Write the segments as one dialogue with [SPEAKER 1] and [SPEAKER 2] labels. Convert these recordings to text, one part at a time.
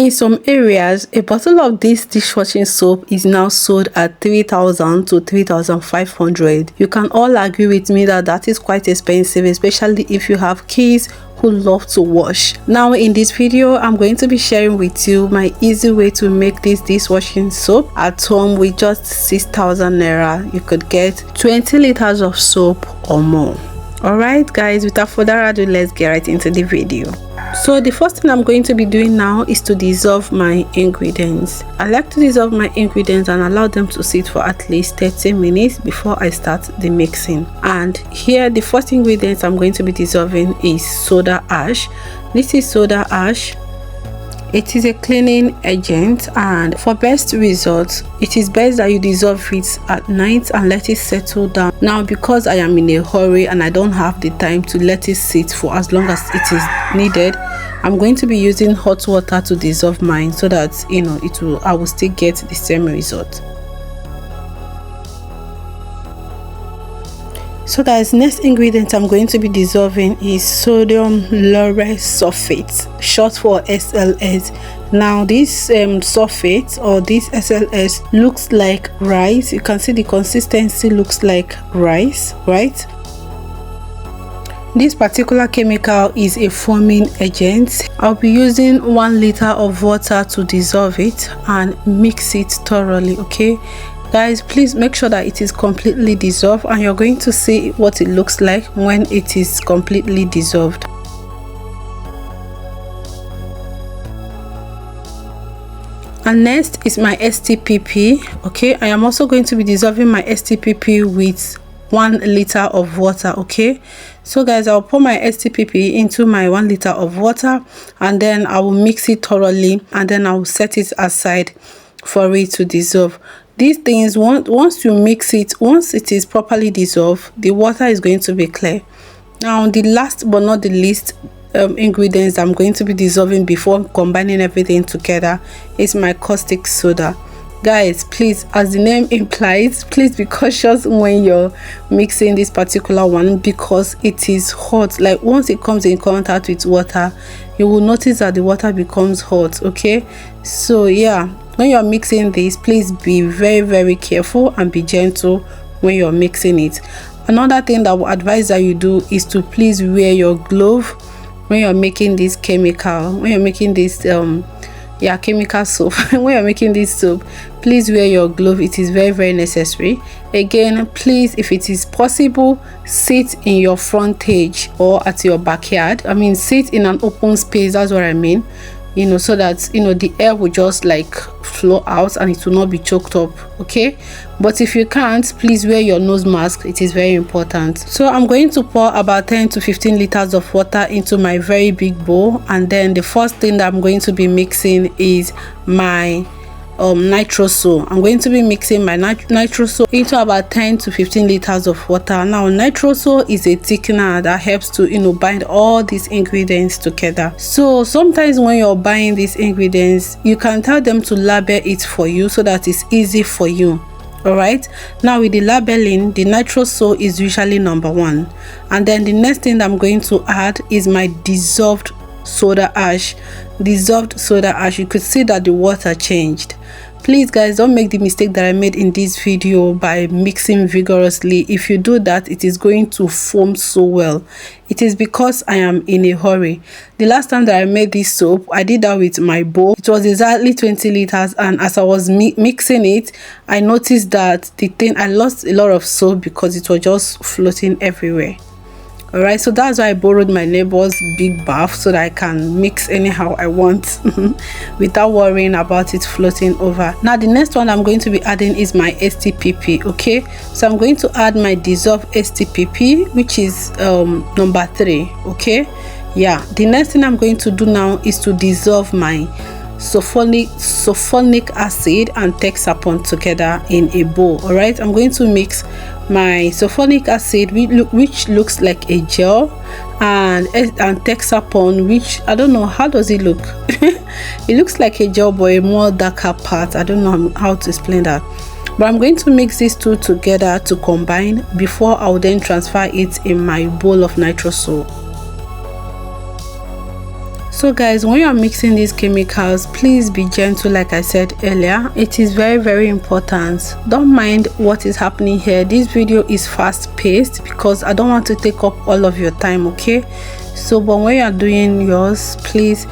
[SPEAKER 1] In some areas, a bottle of this dishwashing soap is now sold at 3,000 to 3,500. You can all agree with me that that is quite expensive, especially if you have kids who love to wash. Now in this video, I'm going to be sharing with you my easy way to make this dishwashing soap at home with just 6,000 naira. You could get 20 liters of soap or more. Alright guys, without further ado, let's get right into the video. So the first thing I'm going to be doing now is to dissolve my ingredients. I like to dissolve my ingredients and allow them to sit for at least 30 minutes before I start the mixing. And here the first ingredient I'm going to be dissolving is soda ash. This is soda ash. It is a cleaning agent, and for best results, it is best that you dissolve it at night and let it settle down. Now, because I am in a hurry and I don't have the time to let it sit for as long as it is needed, I'm going to be using hot water to dissolve mine so that I will still get the same result. So guys, next ingredient I'm going to be dissolving is sodium lauryl sulfate, short for SLS. Now this sulfate or this SLS looks like rice. You can see the consistency looks like rice, right? This particular chemical is a foaming agent. I'll be using 1 liter of water to dissolve it and mix it thoroughly, okay? Guys, please make sure that it is completely dissolved, and you're going to see what it looks like when it is completely dissolved. And next is my stpp. Okay, I am also going to be dissolving my stpp with 1 liter of water. Okay, so guys, I'll pour my stpp into my 1 liter of water, and then I will mix it thoroughly, and then I will set it aside for it to dissolve. These things, once you mix it, once it is properly dissolved, the water is going to be clear. Now the last but not the least ingredients I'm going to be dissolving before combining everything together is my caustic soda. Guys, please, as the name implies, please be cautious when you're mixing this particular one, because it is hot. Like once it comes in contact with water, you will notice that the water becomes hot. Okay, so yeah, when you're mixing this, please be very careful and be gentle when you're mixing it. Another thing that I would advise that you do is to please wear your glove when you're making this chemical, when you're making this chemical soap. When you're making this soap, please wear your glove. It is very necessary. Again, please, if it is possible, sit in your frontage or at your backyard. I mean, sit in an open space, that's what I mean, so that the air will just like flow out and it will not be choked up. Okay, but if you can't, please wear your nose mask. It is very important. So I'm going to pour about 10 to 15 liters of water into my very big bowl, and then the first thing that I'm going to be mixing is my nitrosol. I'm going to be mixing my nitrosol into about 10 to 15 liters of water. Now nitrosol is a thickener that helps to bind all these ingredients together. So sometimes when you're buying these ingredients, you can tell them to label it for you so that it's easy for you. Alright, now with the labeling, the nitrosol is usually number 1, and then the next thing that I'm going to add is my dissolved soda ash. Dissolved soda ash, you could see that the water changed. Please guys, don't make the mistake that I made in this video by mixing vigorously. If you do that, it is going to foam so well. It is because I am in a hurry. The last time that I made this soap, I did that with my bowl. It was exactly 20 liters, and as I was mixing it, I noticed that I lost a lot of soap because it was just floating everywhere. Alright, so that's why I borrowed my neighbor's big bath so that I can mix anyhow I want without worrying about it floating over. Now the next one I'm going to be adding is my stpp. Okay, so I'm going to add my dissolved stpp, which is number 3. Okay, yeah, the next thing I'm going to do now is to dissolve my sulphonic acid and texapon together in a bowl. All right, I'm going to mix my sulphonic acid, which looks like a gel, and texapon, which I don't know, how does it look? It looks like a gel but a more darker part. I don't know how to explain that, but I'm going to mix these two together to combine before I'll then transfer it in my bowl of nitrosol. So guys, when you are mixing these chemicals, please be gentle. Like I said earlier, it is very important. Don't mind what is happening here. This video is fast paced because I don't want to take up all of your time, okay? So but when you are doing yours, please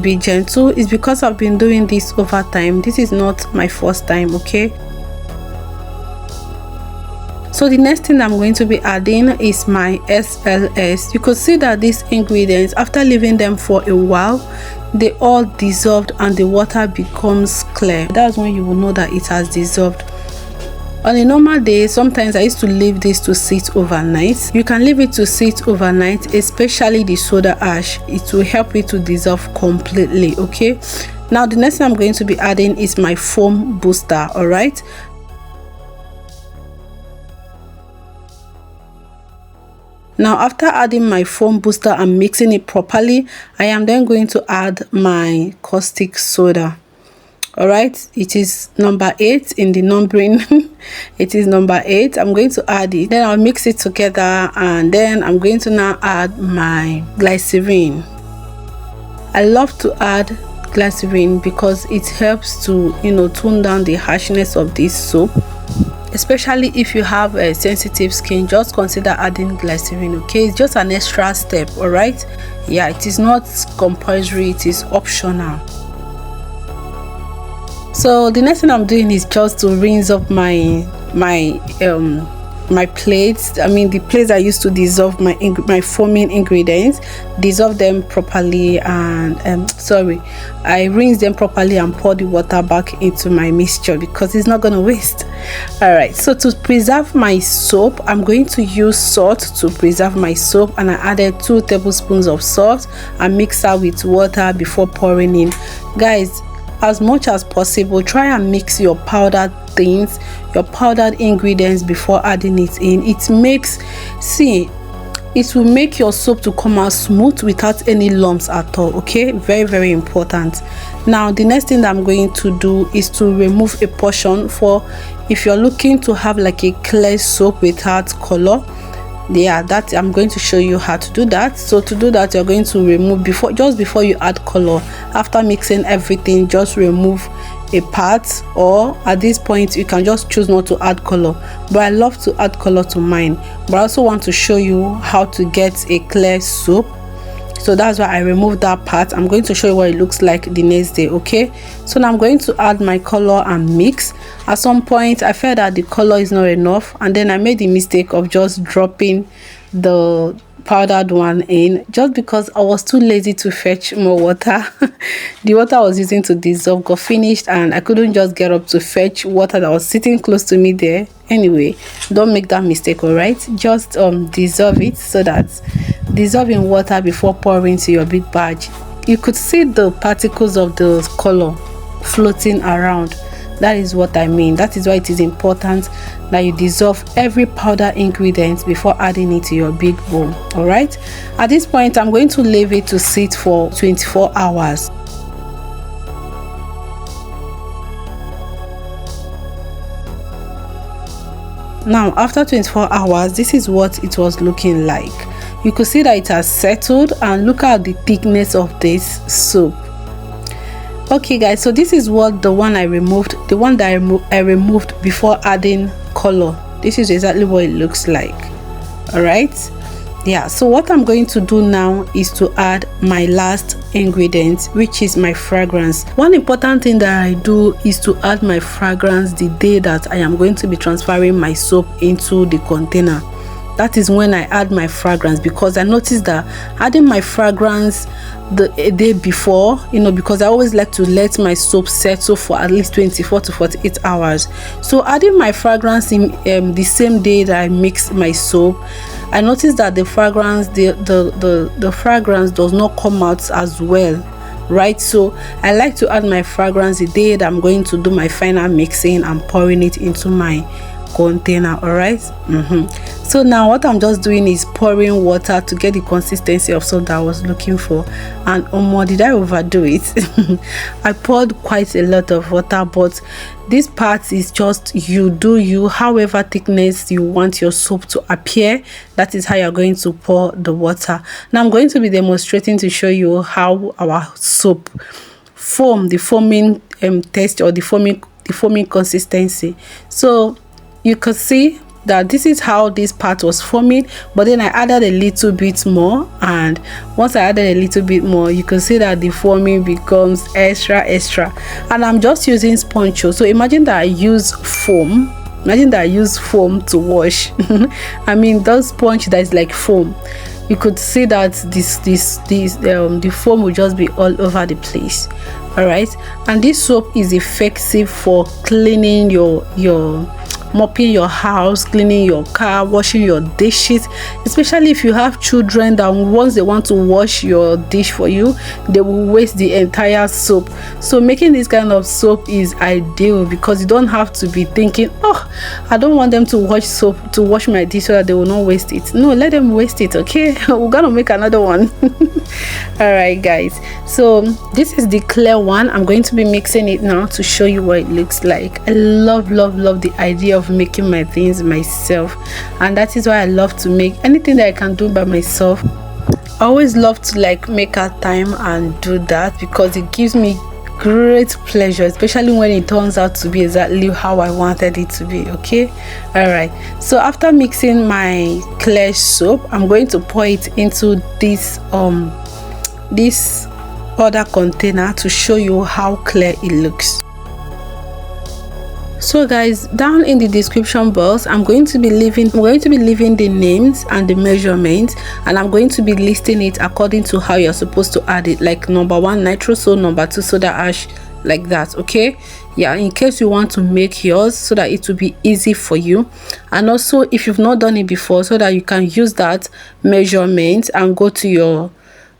[SPEAKER 1] be gentle. It's because I've been doing this over time. This is not my first time, okay? So the next thing I'm going to be adding is my SLS. You could see that these ingredients, after leaving them for a while, they all dissolved and the water becomes clear. That's when you will know that it has dissolved. On a normal day, sometimes I used to leave this to sit overnight. You can leave it to sit overnight, especially the soda ash. It will help it to dissolve completely, okay? Now the next thing I'm going to be adding is my foam booster. All right, now after adding my foam booster and mixing it properly, I am then going to add my caustic soda. All right, it is number 8 in the numbering. It is number 8. I'm going to add it, then I'll mix it together, and then I'm going to now add my glycerine. I love to add glycerine because it helps to, you know, tone down the harshness of this soap. Especially if you have a sensitive skin, just consider adding glycerine, okay? It's just an extra step. All right, yeah, it is not compulsory, it is optional. So the next thing I'm doing is just to rinse up my plates. I mean the plates I used to dissolve my foaming ingredients, dissolve them properly, and I rinse them properly and pour the water back into my mixture because it's not going to waste. All right, so to preserve my soap, I'm going to use salt to preserve my soap, and I added 2 tablespoons of salt and mix that with water before pouring in. Guys, as much as possible, try and mix your powdered things, your powdered ingredients before adding it in. It will make your soap to come out smooth without any lumps at all, okay? Very important. Now the next thing that I'm going to do is to remove a portion for if you're looking to have like a clear soap without color. Yeah, that I'm going to show you how to do that. So to do that, you're going to remove just before you add color. After mixing everything, just remove a part, or at this point you can just choose not to add color, but I love to add color to mine. But I also want to show you how to get a clear soap, so that's why I removed that part. I'm going to show you what it looks like the next day, okay? So now I'm going to add my color and mix. At some point I felt that the color is not enough, and then I made the mistake of just dropping the powdered one in, just because I was too lazy to fetch more water. The water I was using to dissolve got finished, and I couldn't just get up to fetch water that was sitting close to me there. Anyway, don't make that mistake. All right, just dissolve it, so that dissolving water before pouring into your big batch, you could see the particles of the color floating around. That is what I mean. That is why it is important that you dissolve every powder ingredient before adding it to your big bowl. All right, at this point I'm going to leave it to sit for 24 hours. Now after 24 hours, this is what it was looking like. You could see that it has settled, and look at the thickness of this soap. Okay guys, so this is what the one I removed before adding color. This is exactly what it looks like. All right, yeah, so what I'm going to do now is to add my last ingredient, which is my fragrance. One important thing that I do is to add my fragrance the day that I am going to be transferring my soap into the container. That is when I add my fragrance, because I noticed that adding my fragrance a day before, you know, because I always like to let my soap settle for at least 24 to 48 hours. So adding my fragrance in the same day that I mix my soap, I noticed that the fragrance the fragrance does not come out as well, right? So I like to add my fragrance the day that I'm going to do my final mixing and pouring it into my container. All right. So now what I'm just doing is pouring water to get the consistency of soap that I was looking for. And did I overdo it? I poured quite a lot of water, but this part is just you do you, however thickness you want your soap to appear, that is how you're going to pour the water. Now I'm going to be demonstrating to show you how our soap form, the foaming taste, or the foaming consistency. So you could see that this is how this part was forming, but then I added a little bit more, and once I added a little bit more, you can see that the foaming becomes extra. And I'm just using sponge. So imagine that I use foam. Imagine that I use foam to wash. I mean, those sponge that is like foam. You could see that the foam will just be all over the place. All right, and this soap is effective for cleaning your mopping your house, cleaning your car, washing your dishes, especially if you have children that once they want to wash your dish for you, they will waste the entire soap. So making this kind of soap is ideal, because you don't have to be thinking, oh, I don't want them to wash my dish so that they will not waste it. No, let them waste it. Okay, we're gonna make another one. All right guys, so this is the clear one. I'm going to be mixing it now to show you what it looks like. I love the idea of making my things myself, and that is why I love to make anything that I can do by myself. I always love to like make a time and do that, because it gives me great pleasure, especially when it turns out to be exactly how I wanted it to be. Okay, all right, so after mixing my clear soap, I'm going to pour it into this other container to show you how clear it looks. So guys, down in the description box, I'm going to be leaving the names and the measurements, and I'm going to be listing it according to how you're supposed to add it, like number 1 nitrosol, number 2 soda ash, like that. Okay, yeah, in case you want to make yours so that it will be easy for you, and also if you've not done it before, so that you can use that measurement and go to your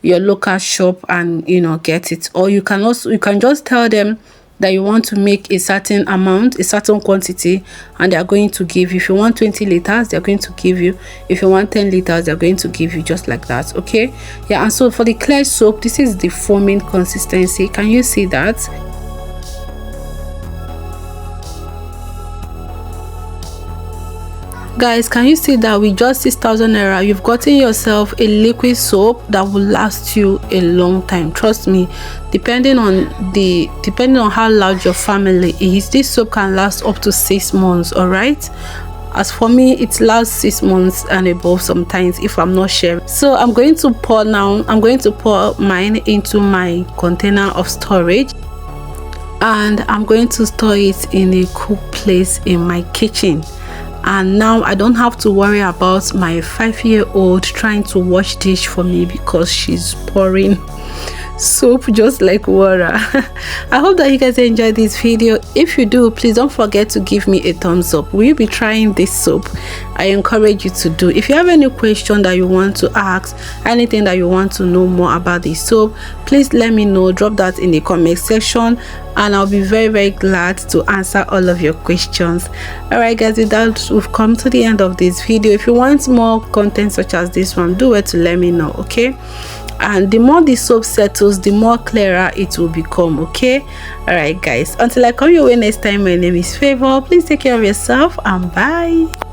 [SPEAKER 1] local shop and get it. Or you can just tell them that you want to make a certain amount, a certain quantity, and they are going to give you. If you want 20 liters, they're going to give you. If you want 10 liters, they're going to give you, just like that. Okay, yeah. And so for the clear soap, this is the foaming consistency. Can you see that? Guys, can you see that with just 6,000 naira you've gotten yourself a liquid soap that will last you a long time? Trust me, depending on how large your family is, this soap can last up to 6 months. All right, as for me, it lasts 6 months and above sometimes if I'm not sure. So I'm going to pour mine into my container of storage, and I'm going to store it in a cool place in my kitchen. And now I don't have to worry about my 5-year-old trying to wash dish for me, because she's pouring soap just like water. I hope that you guys enjoyed this video. If you do, please don't forget to give me a thumbs up. Will you be trying this soap? I encourage you to do. If you have any question that you want to ask, anything that you want to know more about this soap, please let me know. Drop that in the comment section, and I'll be very glad to answer all of your questions. All right guys, with that, we've come to the end of this video. If you want more content such as this one, do it to let me know. Okay, and the more the soap settles, the more clearer it will become. Okay, all right guys, until I come your way next time, my name is Favor. Please take care of yourself, and bye.